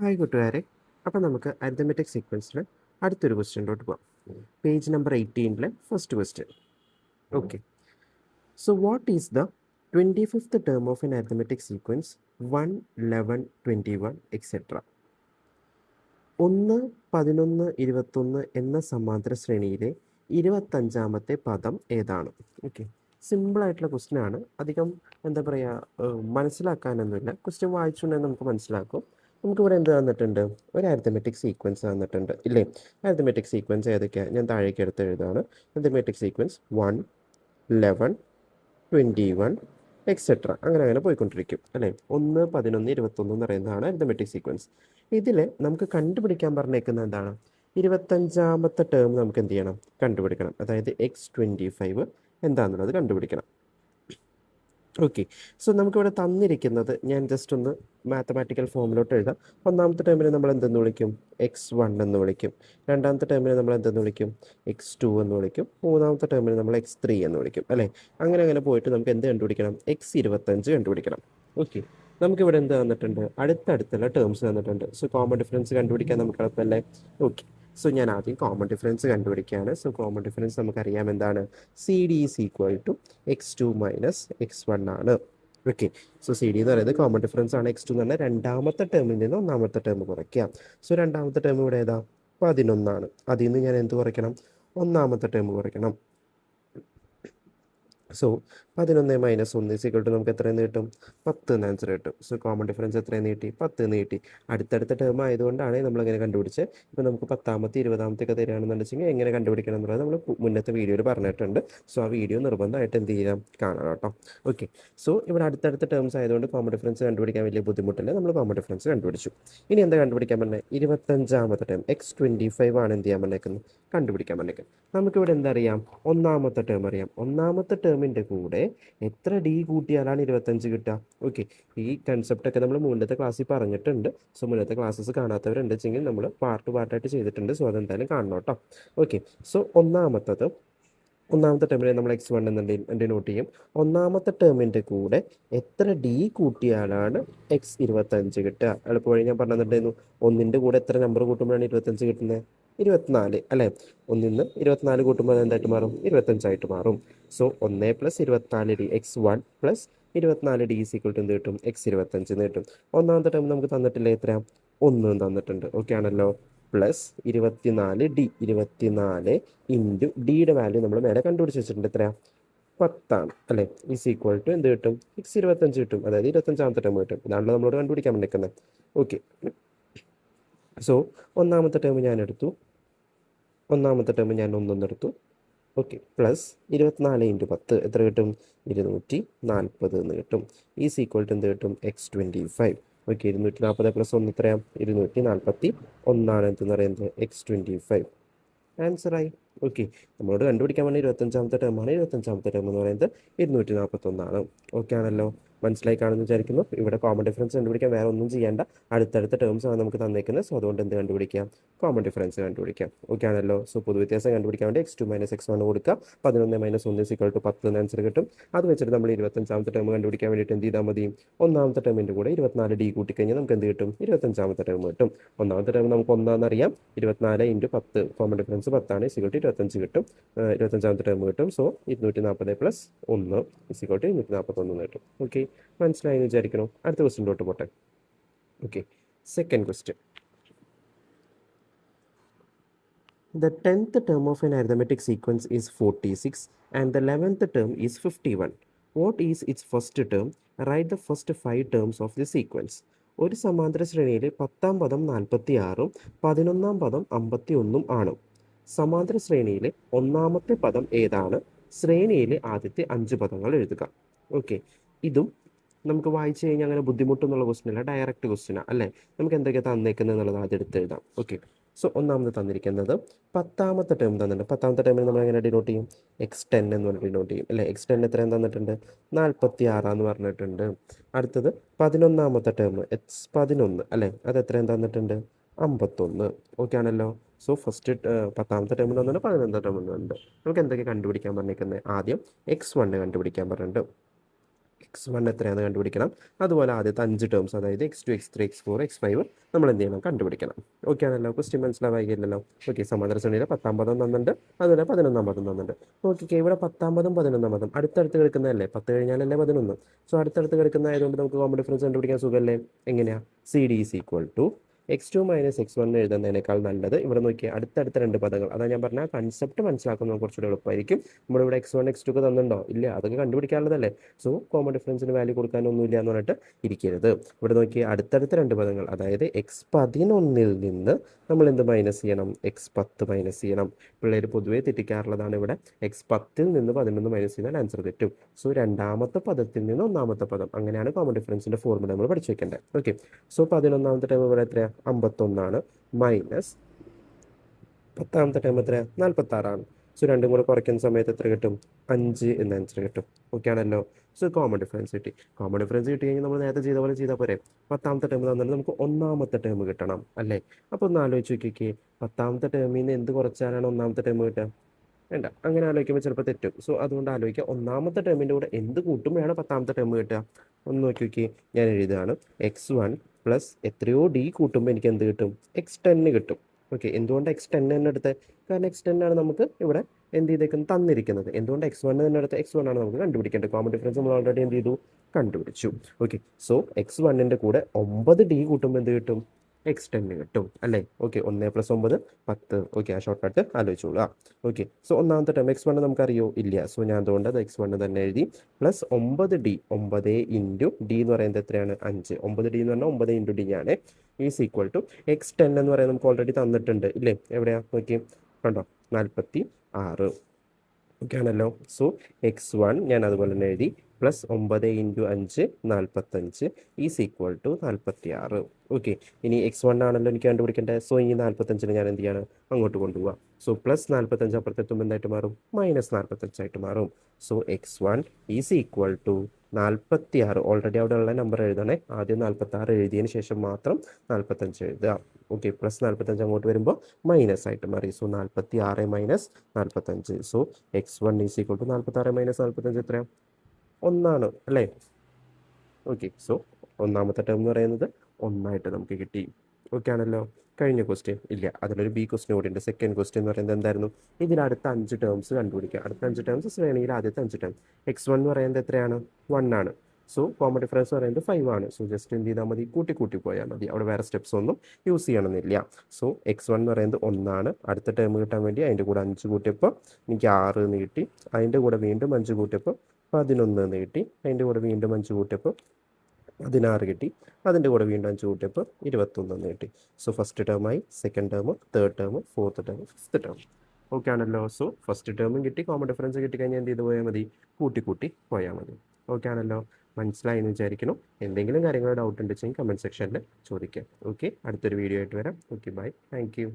Hi കൂട്ടുകാരെ. അപ്പോൾ നമുക്ക് അരിത്തമെറ്റിക് സീക്വൻസിൽ അടുത്തൊരു ക്വസ്റ്റ്യനിലോട്ട് പോകാം. പേജ് നമ്പർ 18-ലെ first question. Okay, so what is the 25th term of an arithmetic sequence 1, 11, 21 etcetera? 1, 11, 21 എന്ന സമാന്തര ശ്രേണിയിലെ 25ാമത്തെ പദം ഏതാണ്? ഓക്കെ, സിമ്പിളായിട്ടുള്ള ക്വസ്റ്റ്യൻ ആണ്. അധികം എന്താ പറയുക, മനസ്സിലാക്കാനൊന്നുമില്ല. ക്വസ്റ്റ്യൻ വായിച്ചുകൊണ്ടുതന്നെ നമുക്ക് മനസ്സിലാക്കും. നമുക്കിവിടെ എന്ത് തന്നിട്ടുണ്ട്? ഒരു അരിത്തമെറ്റിക് സീക്വൻസ് തന്നിട്ടുണ്ട് ഇല്ലേ? അരിത്തമെറ്റിക് സീക്വൻസ് ഏതൊക്കെയാണ്? ഞാൻ താഴേക്ക് എടുത്ത് എഴുതാണ്. അരിത്തമെറ്റിക് സീക്വൻസ് 1, 11, 21 എക്സെട്ര അങ്ങനെ പോയിക്കൊണ്ടിരിക്കും അല്ലേ? 1, 11, 21 എന്ന് പറയുന്നതാണ് അരിത്തമെറ്റിക് സീക്വൻസ്. ഇതിൽ നമുക്ക് കണ്ടുപിടിക്കാൻ പറഞ്ഞേക്കുന്നത് എന്താണ്? 25ാമത്തെ ടേം നമുക്ക് എന്ത് ചെയ്യണം? കണ്ടുപിടിക്കണം. അതായത് x25 എന്താണെന്നുള്ളത് കണ്ടുപിടിക്കണം. ഓക്കെ, സോ നമുക്കിവിടെ തന്നിരിക്കുന്നത് ഞാൻ ജസ്റ്റ് ഒന്ന് മാത്തമാറ്റിക്കൽ ഫോമിലോട്ട് എഴുതാം. ഒന്നാമത്തെ ടേമിനെ നമ്മൾ എന്തെന്ന് വിളിക്കും? x1 എന്ന് വിളിക്കും. രണ്ടാമത്തെ ടേമിനെ നമ്മൾ എന്തെന്ന് വിളിക്കും? x2 എന്ന് വിളിക്കും. മൂന്നാമത്തെ ടേമിനെ നമ്മൾ x3 എന്ന് വിളിക്കും അല്ലേ? അങ്ങനെ പോയിട്ട് നമുക്ക് എന്ത് കണ്ടുപിടിക്കണം? x25 കണ്ടുപിടിക്കണം. ഓക്കെ, നമുക്കിവിടെ എന്ത് തന്നിട്ടുണ്ട്? അടുത്തടുത്തുള്ള ടേംസ് തന്നിട്ടുണ്ട്. സോ കോമൺ ഡിഫറൻസ് കണ്ടുപിടിക്കാൻ നമുക്ക് എളുപ്പമല്ലേ? ഓക്കെ, സോ ഞാൻ ആദ്യം കോമൺ ഡിഫറൻസ് കണ്ടുപിടിക്കുകയാണ്. സോ കോമൺ ഡിഫറൻസ് നമുക്കറിയാം എന്താണ്? C D is equal to x2 minus x1 ആണ്. ഓക്കെ, സോ സി ഡി എന്ന് പറയുന്നത് കോമൺ ഡിഫറൻസ് ആണ്. x2 എന്ന് പറഞ്ഞാൽ രണ്ടാമത്തെ ടേമിൽ നിന്ന് ഒന്നാമത്തെ ടേം കുറയ്ക്കാം. സോ രണ്ടാമത്തെ ടേം ഇവിടെ ഏതാ? 11 അതിൽ നിന്ന് ഞാൻ എന്ത് കുറയ്ക്കണം? ഒന്നാമത്തെ ടേം കുറയ്ക്കണം. സോ 11 മൈനസ് 1 ഈക്വൽ ടു നമുക്ക് എത്രയെന്ന് കിട്ടും? 10 എന്ന് ആൻസർ കിട്ടും. സോ കോമൺ ഡിഫറൻസ് എത്രയെന്ന് കിട്ടി? 10 എന്ന് കിട്ടി. അടുത്തടുത്ത ടേം ആയതുകൊണ്ടാണ് നമ്മളങ്ങനെ കണ്ടുപിടിച്ചത്. ഇപ്പോൾ നമുക്ക് 10ാമത്തെ 20ാമത്തെ ഒക്കെ തരികയാണെന്നുണ്ടെങ്കിൽ എങ്ങനെ കണ്ടുപിടിക്കണം എന്നുള്ളത് നമ്മൾ മുന്നത്തെ വീഡിയോയിൽ പറഞ്ഞിട്ടുണ്ട്. സോ ആ വീഡിയോ നിർബന്ധമായിട്ട് എന്ത് ചെയ്യാം? കാണണം കേട്ടോ. ഓക്കെ, സോ ഇവിടെ അടുത്തടുത്ത ടേംസ് ആയതുകൊണ്ട് കോമൺ ഡിഫറൻസ് കണ്ടുപിടിക്കാൻ വലിയ ബുദ്ധിമുട്ടില്ല. നമ്മൾ കോമൺ ഡിഫറൻസ് കണ്ടുപിടിച്ചു. ഇനി എന്താ കണ്ടുപിടിക്കാൻ പറഞ്ഞത്? 25ാമത്തെ ടേം x25 ആണ് എന്ത് ചെയ്യാൻ പറഞ്ഞേക്കുന്നത്? കണ്ടുപിടിക്കാൻ പറഞ്ഞേക്കുന്നത്. നമുക്കിവിടെ എന്തറിയാം? ഒന്നാമത്തെ ടേം അറിയാം. ഒന്നാമത്തെ ടേമിൻ്റെ കൂടെ എത്ര ഡി കൂട്ടിയാലാണ് 25 കിട്ടുക? ഓക്കെ, ഈ കൺസെപ്റ്റൊക്കെ നമ്മൾ മുന്നത്തെ ക്ലാസ്സിൽ പറഞ്ഞിട്ടുണ്ട്. സോ മുന്നത്തെ ക്ലാസ്സസ് കാണാത്തവരുണ്ട് വെച്ചെങ്കിൽ നമ്മൾ പാർട്ടായിട്ട് ചെയ്തിട്ടുണ്ട്. സോ അതെന്തായാലും കാണണം കേട്ടോ. ഓക്കെ, സോ ഒന്നാമത്തെ ടേമിനെ നമ്മൾ x1 എന്ന് നോട്ട് ചെയ്യും. ഒന്നാമത്തെ ടേമിൻ്റെ കൂടെ എത്ര ഡി കൂട്ടിയാലാണ് x25 കിട്ടുക? എളുപ്പവഴി ഞാൻ പറഞ്ഞിട്ടുണ്ടായിരുന്നു. ഒന്നിൻ്റെ കൂടെ എത്ര നമ്പർ കൂട്ടുമ്പോഴാണ് 25 കിട്ടുന്നത്? 24 അല്ലേ? 1 24 കൂട്ടുമ്പോൾ എന്തായിട്ട് മാറും? 25 മാറും. So 1 + 24 x1 + 24 D equal to എന്ത് കിട്ടും? x25 എന്ന് കിട്ടും. ഒന്നാമത്തെ ടേം നമുക്ക് തന്നിട്ടില്ല, എത്ര? 1 തന്നിട്ടുണ്ട്. ഓക്കെ ആണല്ലോ. പ്ലസ് 24 ഡി, 24 ഇൻറ്റു ഡിയുടെ വാല്യൂ നമ്മൾ മേലെ കണ്ടുപിടിച്ച് വെച്ചിട്ടുണ്ട്. എത്രയാണ്? 10 അല്ലേ? ഈക്വൽ ടു എന്ത് കിട്ടും? x25 കിട്ടും. അതായത് 25ാമത്തെ ടേം കിട്ടും. ഇതാണല്ലോ നമ്മളോട് കണ്ടുപിടിക്കാൻ വേണ്ടിയിരിക്കുന്നത്. ഓക്കെ, സോ ഒന്നാമത്തെ ടേം ഞാൻ എടുത്തു. ഒന്നാമത്തെ ടേം ഞാൻ 1 എടുത്തു. ഓക്കെ, പ്ലസ് 24 × 10 എത്ര കിട്ടും? 240 എന്ന് കിട്ടും. ഈക്വൽ ടു എന്ത് കിട്ടും? x25. ഓക്കെ, 240 + 1 എത്രയാണ്? 241 എന്തെന്ന് പറയുന്നത്? x25 ആൻസറായി. ഓക്കെ, നമ്മളോട് കണ്ടുപിടിക്കാൻ വേണ്ടി 25ാമത്തെ ടേമാണ്. 25ാമത്തെ ടേം എന്ന് പറയുന്നത് 241. ഓക്കെ ആണല്ലോ. മനസ്സിലായി കാണുമെന്ന് വിചാരിക്കുന്നു. ഇവിടെ കോമൺ ഡിഫറൻസ് കണ്ടുപിടിക്കാൻ വേറെ ഒന്നും ചെയ്യേണ്ട. അടുത്തടുത്ത ടേംസ് ആണ് നമുക്ക് തന്നേക്കുന്നത്. സോ അതുകൊണ്ട് എന്ത് കണ്ടുപിടിക്കാം? കോമൺ ഡിഫറൻസ് കണ്ടുപിടിക്കാം. ഓക്കെ ആണല്ലോ. സോ പൊതുവ്യത്യാസം കണ്ടുപിടിക്കാൻ വേണ്ടി x2 - x1 കൊടുക്കുക. 11 - 1 = 10 എന്ന് ആൻസർ കിട്ടും. അത് വെച്ചിട്ട് നമ്മൾ 25ാമത്തെ ടേം കണ്ടുപിടിക്കാൻ വേണ്ടിയിട്ട് എന്ത് ചെയ്താൽ മതി? ഒന്നാമത്തെ ടേമിൻ്റെ കൂടെ 24 ഡി കൂട്ടിക്കഴിഞ്ഞാൽ നമുക്ക് എന്ത് കിട്ടും? 25ാമത്തെ ടേം കിട്ടും. ഒന്നാമത്തെ ടേം നമുക്ക് 1 അറിയാം. 24 × 10 കോമൺ ഡിഫറൻസ് 10 = 25 കിട്ടും. 25ാമത്തെ ടേം കിട്ടും. സോ 240 + 1 = 241 കിട്ടും. ഓക്കെ, മനസ്സിലായി എന്ന് വിചാരിക്കണം. അടുത്ത ക്വസ്റ്റ്യനിലോട്ട് പോട്ടെ. Okay, second question. The 10th term of an arithmetic sequence is 46 and the 11th term is 51. What is its first term? Write the first 5 terms of the sequence. ഒരു സമാന്തര ശ്രേണിയിലെ 10ാം പദം 46ഉം 11ാം പദം 51ഉം ആണ്. സമാന്തര ശ്രേണിയിലെ ഒന്നാമത്തെ പദം ഏതാണ്? ശ്രേണിയിലെ ആദ്യത്തെ 5 പദങ്ങൾ എഴുതുക. ഓക്കെ, ഇതും നമുക്ക് വായിച്ചു കഴിഞ്ഞാൽ അങ്ങനെ ബുദ്ധിമുട്ടെന്നുള്ള ക്വസ്റ്റ്യൻ അല്ല, ഡയറക്റ്റ് ക്വസ്റ്റ്യനാണ് അല്ലേ? നമുക്ക് എന്തൊക്കെ തന്നേക്കുന്നത് എന്നുള്ളത് ആദ്യം എടുത്ത് എഴുതാം. ഓക്കെ, സോ ഒന്നാമത് തന്നിരിക്കുന്നത് 10ാമത്തെ ടേം തന്നിട്ടുണ്ട്. 10ാമത്തെ ടേമിൽ നമ്മൾ എങ്ങനെ ഡിനോട്ട് ചെയ്യും? x10 എന്ന് പറഞ്ഞിട്ട് ഡിനോട്ട് ചെയ്യും അല്ലേ? x10 എത്രയും തന്നിട്ടുണ്ട്? 46 എന്ന് പറഞ്ഞിട്ടുണ്ട്. അടുത്തത് 11ാമത്തെ ടേം x11 അല്ലേ? അത് എത്രയും തന്നിട്ടുണ്ട്? 51. ഓക്കെ ആണല്ലോ. സോ ഫസ്റ്റ് 10ാമത്തെ ടേമിൽ തന്നിട്ടുണ്ട്, 11ാമത്തെ ടേമിൽ തന്നിട്ടുണ്ട്. നമുക്ക് എന്തൊക്കെ കണ്ടുപിടിക്കാൻ പറഞ്ഞിരിക്കുന്നത്? ആദ്യം x1 കണ്ടുപിടിക്കാൻ പറഞ്ഞിട്ടുണ്ട്. x1 എത്രയാണെന്ന് കണ്ടുപിടിക്കണം. അതുപോലെ ആദ്യത്തെ 5 ടേംസ്, അതായത് x2, x3, x4, x5 നമ്മൾ എന്ത് ചെയ്യണം? കണ്ടുപിടിക്കണം. ഓക്കെ ആണല്ലോ? ക്വസ്റ്റ്യൻ മനസ്സിലാവായില്ലല്ലോ? ഓക്കെ, സമാന്തര ശ്രേണിയിലെ 10-ാം പദം തന്നിട്ടുണ്ട്, അതുപോലെ 11-ാം പദം തന്നിട്ടുണ്ട്. ഓക്കെ, ഇവിടെ 10-ാം പദം 11-ാം പദം അടുത്തടുത്ത് കിടക്കുന്നതല്ലേ? 10 കഴിഞ്ഞാലല്ലേ 11. സോ അടുത്തടുത്ത് കിടക്കുന്നതായതുകൊണ്ട് നമുക്ക് കോമൺ ഡിഫറൻസ് കണ്ടുപിടിക്കാൻ സുഖമല്ലേ? എങ്ങനെയാണ്? C D is equal to x2 minus x1 എഴുതുന്നതിനേക്കാൾ നല്ലത് ഇവിടെ നോക്കിയാൽ അടുത്തടുത്ത 2 പദങ്ങൾ, അതാ ഞാൻ പറഞ്ഞ കൺസെപ്റ്റ് മനസ്സിലാക്കുന്നത് കുറച്ചുകൂടി എളുപ്പമായിരിക്കും. നമ്മളിവിടെ x1 x2 ഒക്കെ തന്നിട്ടുണ്ടോ? ഇല്ല, അതൊക്കെ കണ്ടുപിടിക്കാനുള്ളതല്ലേ. സോ കോമൺ ഡിഫറൻസിന് വാല്യൂ കൊടുക്കാനൊന്നുമില്ല എന്ന് പറഞ്ഞിട്ട് ഇരിക്കരുത്. ഇവിടെ നോക്കി അടുത്തടുത്ത 2 പദങ്ങൾ, അതായത് x11 നിന്ന് നമ്മൾ എന്ത് മൈനസ് ചെയ്യണം? x10 മൈനസ് ചെയ്യണം. പിള്ളേർ പൊതുവേ തെറ്റിക്കാറുള്ളതാണ് ഇവിടെ. x10 നിന്ന് 11 മൈനസ് ചെയ്താൽ ആൻസർ തെറ്റും. സോ രണ്ടാമത്തെ പദത്തിൽ നിന്ന് ഒന്നാമത്തെ പദം, അങ്ങനെയാണ് കോമൺ ഡിഫറൻസിന്റെ ഫോർമുല നമ്മൾ പഠിച്ചു വെക്കേണ്ടത്. ഓക്കെ, സോ 11-ാമത്തെ ടൈം ഇവിടെ എത്രയാണ്? 51 മൈനസ് 10-ാമത്തെ ടൈം എത്രയാണ്? 46. സോ രണ്ടും കൂടെ കുറയ്ക്കുന്ന സമയത്ത് എത്ര കിട്ടും? 5 എന്ന ആൻസർ കിട്ടും. ഓക്കെ ആണല്ലോ? സോ കോമൺ ഡിഫറൻസ് കിട്ടി. കോമൺ ഡിഫറൻസ് കിട്ടി കഴിഞ്ഞാൽ നമ്മൾ നേരത്തെ ചെയ്ത പോലെ ചെയ്താൽ പോരെ? 10-ാമത്തെ ടേം തന്നിട്ട് നമുക്ക് 1-ാമത്തെ ടേം കിട്ടണം അല്ലേ? അപ്പോൾ ഒന്ന് ആലോചിച്ച് നോക്കിക്കേ, 10-ാമത്തെ ടേമിൽ നിന്ന് എന്ത് കുറച്ചാലാണ് 1-ാമത്തെ ടേം കിട്ടുക? വേണ്ട, അങ്ങനെ ആലോചിക്കുമ്പോൾ ചിലപ്പോൾ തെറ്റും. സോ അതുകൊണ്ട് ആലോചിക്കുക, 1-ാമത്തെ ടേമിൻ്റെ കൂടെ എന്ത് കൂട്ടുമ്പോഴാണ് 10-ാമത്തെ ടേം കിട്ടുക? ഒന്ന് നോക്കി നോക്കി, ഞാൻ എഴുതുകയാണ്. x1 പ്ലസ് എത്രയോ ഡി കൂട്ടുമ്പോൾ എനിക്ക് എന്ത് കിട്ടും? x10 കിട്ടും. ഓക്കെ, എന്തുകൊണ്ട് x10 തന്നെ എടുത്തത്? കാരണം x10 ആണ് നമുക്ക് ഇവിടെ എന്ത് ചെയ്തേക്കുന്നത്? തന്നിരിക്കുന്നത്. എന്തുകൊണ്ട് x1 തന്നെ എടുത്ത്? x1 ആണ് നമുക്ക് കണ്ടുപിടിക്കേണ്ടത്. കോമൺ ഡിഫറൻസ് നമ്മൾ ഓൾറെഡി എന്ത് ചെയ്തു? കണ്ടുപിടിച്ചു. ഓക്കെ, സോ x1ൻ്റെ കൂടെ 9 ഡി കൂട്ടുമ്പോൾ എന്ത് കിട്ടും? x10 കിട്ടും അല്ലേ? ഓക്കെ, 1 + 9 10. ഓക്കെ, ആ ഷോർട്ട് കട്ട് ആലോചിച്ചോളൂ. ഓക്കെ, സോ 1-ാമത്തെ ടേം x1 നമുക്കറിയോ? ഇല്ല. സോ ഞാൻ അതുകൊണ്ട് അത് x1 തന്നെ എഴുതി. പ്ലസ് 9d, 9 ഇൻറ്റു ഡി എന്ന് പറയുന്നത് എത്രയാണ്? 5. 9d എന്ന് പറഞ്ഞാൽ 9 ഇൻറ്റു ഡി ആണ്. ഈസ് ഈക്വൽ ടു x10 എന്ന് പറയുന്നത് നമുക്ക് ഓൾറെഡി തന്നിട്ടുണ്ട് ഇല്ലേ? എവിടെയാ നോക്കി കണ്ടോ? 46. ഓക്കെ ആണല്ലോ? സോ x1 ഞാൻ അതുപോലെ തന്നെ എഴുതി. Plus 9 into 5 45 is equal to 46. Okay, ഇനി x1 ആണല്ലോ എനിക്ക് കണ്ടുപിടിക്കേണ്ടത്. സോ ഈ 45 ഞാൻ എന്ത് ചെയ്യാണ്? അങ്ങോട്ട് കൊണ്ടുപോവാം. സോ പ്ലസ് 45 അപ്പുറത്തെത്തുമ്പോൾ എന്തായിട്ട് മാറും? മൈനസ് 45 ആയിട്ട് മാറും. So x1 is equal to 46. Already അവിടെ ഉള്ള നമ്പർ എഴുതണേ. ആദ്യം 46 എഴുതിയതിന് ശേഷം മാത്രം 45 എഴുതുക. ഓക്കെ, പ്ലസ് 45 അങ്ങോട്ട് വരുമ്പോൾ മൈനസ് ആയിട്ട് മാറി. So 46 minus 45. So x1 is equal to 46 minus 45 എത്രയാണ്? 1 അല്ലേ? ഓക്കെ, സോ 1-ാമത്തെ ടേം എന്ന് പറയുന്നത് 1 നമുക്ക് കിട്ടി. ഓക്കെ ആണല്ലോ? കഴിഞ്ഞ ക്വസ്റ്റ്യൻ ഇല്ല, അതിലൊരു ബി ക്വസ്റ്റ്യൻ കൂടി ഉണ്ട്. സെക്കൻഡ് ക്വസ്റ്റ്യൻ എന്ന് പറയുന്നത് എന്തായിരുന്നു? ഇതിലടുത്ത 5 ടേംസ് കണ്ടുപിടിക്കുക. അടുത്ത 5 ടേംസ് ശ്രേണിയിൽ ആദ്യത്തെ 5 ടേം. x1 എന്ന് പറയുന്നത് എത്രയാണ്? 1 ആണ്. സോ കോമൺ ഡിഫറൻസ് പറയുന്നത് 5 ആണ്. സോ ജസ്റ്റ് എന്ത് ചെയ്താൽ മതി? കൂട്ടി പോയാൽ മതി. അവിടെ വേറെ സ്റ്റെപ്സ് ഒന്നും യൂസ് ചെയ്യണമെന്നില്ല. സോ x1 എന്ന് പറയുന്നത് 1 ആണ്. അടുത്ത ടേം കിട്ടാൻ വേണ്ടി അതിൻ്റെ കൂടെ 5 കൂട്ടിയപ്പോൾ എനിക്ക് 6 നീട്ടി. അതിൻ്റെ കൂടെ വീണ്ടും 5 കൂട്ടിയപ്പോൾ 11 നീട്ടി. അതിൻ്റെ കൂടെ വീണ്ടും 5 കൂട്ടിയപ്പോൾ 16 കിട്ടി. അതിൻ്റെ കൂടെ വീണ്ടും 5 കൂട്ടിയപ്പോൾ 21 കിട്ടി. സോ ഫസ്റ്റ് ടേമായി, second term, third term, fourth term, fifth term. Okay ആണല്ലോ? സോ ഫസ്റ്റ് ടേമും കിട്ടി, കോമൺ ഡിഫറൻസ് കിട്ടിക്കഴിഞ്ഞാൽ എന്ത് ചെയ്ത് പോയാൽ മതി? കൂട്ടി പോയാൽ മതി. ഓക്കെ ആണല്ലോ? മനസ്സിലായി എന്ന് വിചാരിക്കുന്നു. എന്തെങ്കിലും കാര്യങ്ങൾ ഡൗട്ട് ഉണ്ടെങ്കിൽ കമൻറ്റ് സെക്ഷനിൽ ചോദിക്കാം. ഓക്കെ, അടുത്തൊരു വീഡിയോ ആയിട്ട് വരാം. Okay, bye. Thank U.